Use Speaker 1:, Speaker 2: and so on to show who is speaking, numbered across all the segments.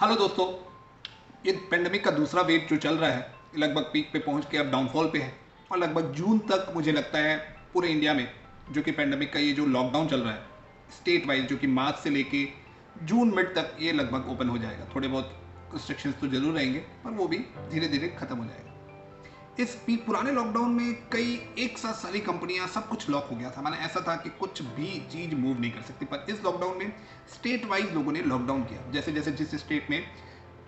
Speaker 1: Hello दोस्तों, ये pandemic का दूसरा वेव जो चल रहा है लगभग पीक पे पहुंच के अब डाउनफॉल पे है और लगभग जून तक मुझे लगता है पूरे इंडिया में जो कि पेंडेमिक का ये जो लॉकडाउन चल रहा है स्टेट वाइज जो कि मार्च से लेके जून मिड तक ये लगभग ओपन हो जाएगा। थोड़े बहुत रिस्ट्रिक्शंस तो जरूर रहेंगे पर वो भी धीरे धीरे खत्म हो जाएगा। इस पुराने लॉकडाउन में कई एक साथ सारी कंपनियां सब कुछ लॉक हो गया था, माने ऐसा था कि कुछ भी चीज मूव नहीं कर सकती। पर इस लॉकडाउन में स्टेट वाइज लोगों ने लॉकडाउन किया। जैसे जैसे जिस स्टेट में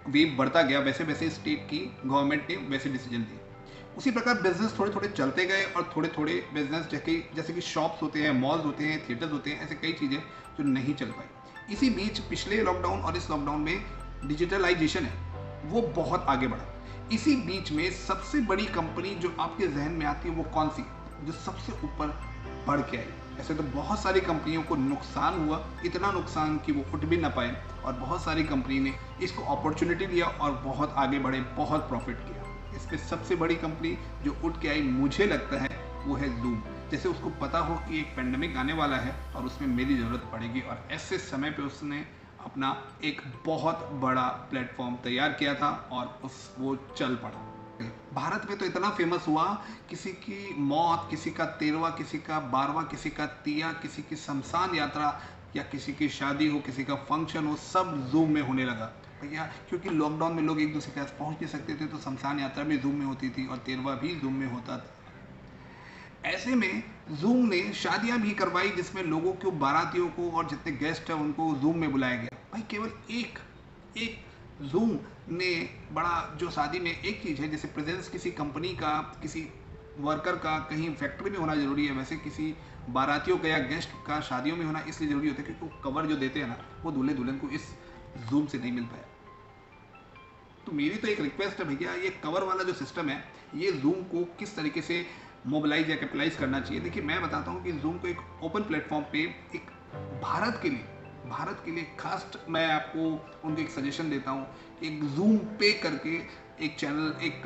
Speaker 1: वेव बढ़ता गया वैसे वैसे स्टेट की गवर्नमेंट ने वैसे डिसीजन लिए। उसी प्रकार बिजनेस थोड़े थोड़े चलते गए और थोड़े थोड़े बिजनेस जैसे कि शॉप्स होते हैं, मॉल्स होते हैं, थिएटर्स होते हैं, ऐसे कई चीज़ें जो नहीं चल पाई। इसी बीच पिछले लॉकडाउन और इस लॉकडाउन में डिजिटलाइजेशन है वो बहुत आगे बढ़ा। इसी बीच में सबसे बड़ी कंपनी जो आपके जहन में आती है वो कौन सी, जो सबसे ऊपर बढ़ के आई? ऐसे तो बहुत सारी कंपनियों को नुकसान हुआ, इतना नुकसान कि वो उठ भी ना पाए, और बहुत सारी कंपनी ने इसको अपॉर्चुनिटी लिया और बहुत आगे बढ़े, बहुत प्रॉफिट किया। इसमें सबसे बड़ी कंपनी जो उठ के आई मुझे लगता है वो है जूम। जैसे उसको पता हो कि एक पेंडेमिक आने वाला है और उसमें मेरी ज़रूरत पड़ेगी, और ऐसे समय पे उसने अपना एक बहुत बड़ा प्लेटफॉर्म तैयार किया था और वो चल पड़ा। भारत में तो इतना फेमस हुआ, किसी की मौत, किसी का 13वां, किसी का 12वां, किसी का तिया, किसी की शमशान यात्रा या किसी की शादी हो, किसी का फंक्शन हो, सब जूम में होने लगा भैया। क्योंकि लॉकडाउन में लोग एक दूसरे के पास पहुंच नहीं सकते थे तो शमशान यात्रा भी जूम में होती थी और 13वां भी जूम में होता था। ऐसे में जूम ने शादियां भी करवाई जिसमें लोगों को, बारातियों को और जितने गेस्ट हैं उनको जूम में बुलाया गया। भाई केवल एक जूम ने बड़ा, जो शादी में एक चीज़ है जैसे प्रेजेंस किसी कंपनी का, किसी वर्कर का कहीं फैक्ट्री में होना जरूरी है, वैसे किसी बारातियों का या गेस्ट का शादियों में होना इसलिए जरूरी होता है क्योंकि वो कवर जो देते हैं ना वो दूल्हे दुल्हन को इस जूम से नहीं मिल पाया। तो मेरी तो एक रिक्वेस्ट है भैया, ये कवर वाला जो सिस्टम है ये जूम को किस तरीके से मोबिलाइज या कैपिटलाइज करना चाहिए। देखिए मैं बताता हूँ कि जूम को एक ओपन प्लेटफॉर्म पे एक भारत के लिए खास मैं आपको उनको एक सजेशन देता हूँ कि एक जूम पे करके एक चैनल, एक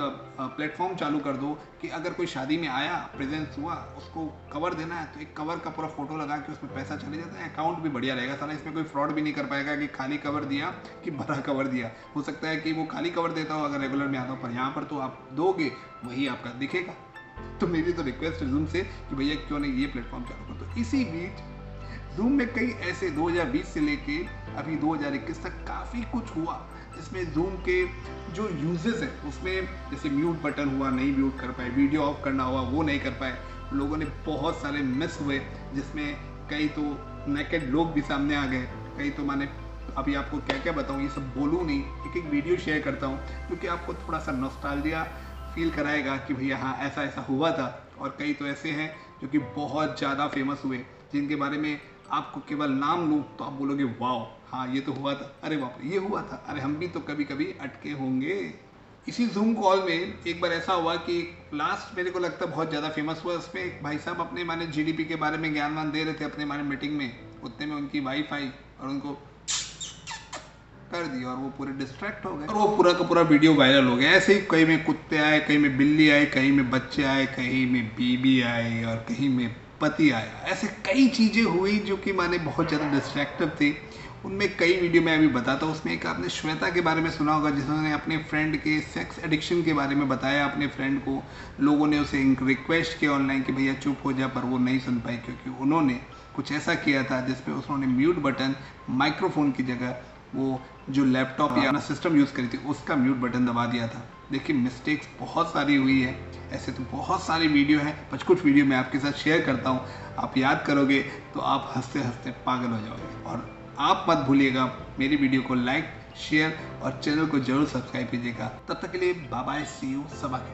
Speaker 1: प्लेटफॉर्म चालू कर दो कि अगर कोई शादी में आया, प्रेजेंस हुआ, उसको कवर देना है तो एक कवर का पूरा फोटो लगा के उसमें पैसा चले जाता है, अकाउंट भी बढ़िया रहेगा। साला इसमें कोई फ्रॉड भी नहीं कर पाएगा कि खाली कवर दिया कि भरा कवर दिया। हो सकता है कि वो खाली कवर देता हो अगर रेगुलर में आता हो, पर यहाँ पर तो आप दोगे वही आपका दिखेगा। तो मेरी तो रिक्वेस्ट है जूम से कि भैया क्यों नहीं ये प्लेटफॉर्म चालू कर दो। इसी बीच जूम में कई ऐसे 2020 से लेके अभी 2021 तक काफ़ी कुछ हुआ जिसमें जूम के जो यूजेस है उसमें जैसे म्यूट बटन हुआ, नहीं म्यूट कर पाए, वीडियो ऑफ करना हुआ वो नहीं कर पाए, लोगों ने बहुत सारे मिस हुए जिसमें कई तो नेकेड लोग भी सामने आ गए, कई तो माने अभी आपको क्या क्या बताऊँ, ये सब बोलूँ नहीं, एक वीडियो शेयर करता हूँ क्योंकि आपको थोड़ा सा नॉस्टैल्जिया फील कराएगा कि भैया हाँ ऐसा ऐसा हुआ था। और कई तो ऐसे हैं जो कि बहुत ज़्यादा फेमस हुए जिनके बारे में आपको केवल नाम लूँ तो आप बोलोगे वाओ हाँ ये तो हुआ था, अरे बाप रे ये हुआ था, अरे हम भी तो कभी कभी अटके होंगे। इसी जूम कॉल में एक बार ऐसा हुआ कि लास्ट मेरे को लगता है बहुत ज़्यादा फेमस हुआ, उसमें एक भाई साहब अपने माने जीडीपी के बारे में ज्ञान वान दे रहे थे अपने माने मीटिंग में, उतने में उनकी वाइफ आई और उनको कर दिया और वो पूरे डिस्ट्रैक्ट हो गए और वो पूरा का पूरा वीडियो वायरल हो गया। ऐसे ही कहीं में कुत्ते आए, कहीं में बिल्ली आए, कहीं में बच्चे आए, कहीं में बीबी आए और कहीं में पति आया। ऐसे कई चीज़ें हुई जो कि माने बहुत ज़्यादा डिस्ट्रैक्टिव थी। उनमें कई वीडियो मैं अभी बताता हूँ। उसमें एक आपने श्वेता के बारे में सुना होगा जिन्होंने अपने फ्रेंड के सेक्स एडिक्शन के बारे में बताया अपने फ्रेंड को। लोगों ने उसे रिक्वेस्ट किया ऑनलाइन कि भैया चुप हो जा, पर वो नहीं सुन पाई क्योंकि उन्होंने कुछ ऐसा किया था जिसमें उन्होंने म्यूट बटन माइक्रोफोन की जगह वो जो लैपटॉप या अपना सिस्टम यूज़ करी थी उसका म्यूट बटन दबा दिया था। देखिए मिस्टेक्स बहुत सारी हुई है, ऐसे तो बहुत सारी वीडियो हैं, पर कुछ वीडियो मैं आपके साथ शेयर करता हूँ, आप याद करोगे तो आप हंसते हंसते पागल हो जाओगे। और आप मत भूलिएगा मेरी वीडियो को लाइक, शेयर और चैनल को जरूर सब्सक्राइब कीजिएगा। तब तक के लिए bye bye, see you, Saba.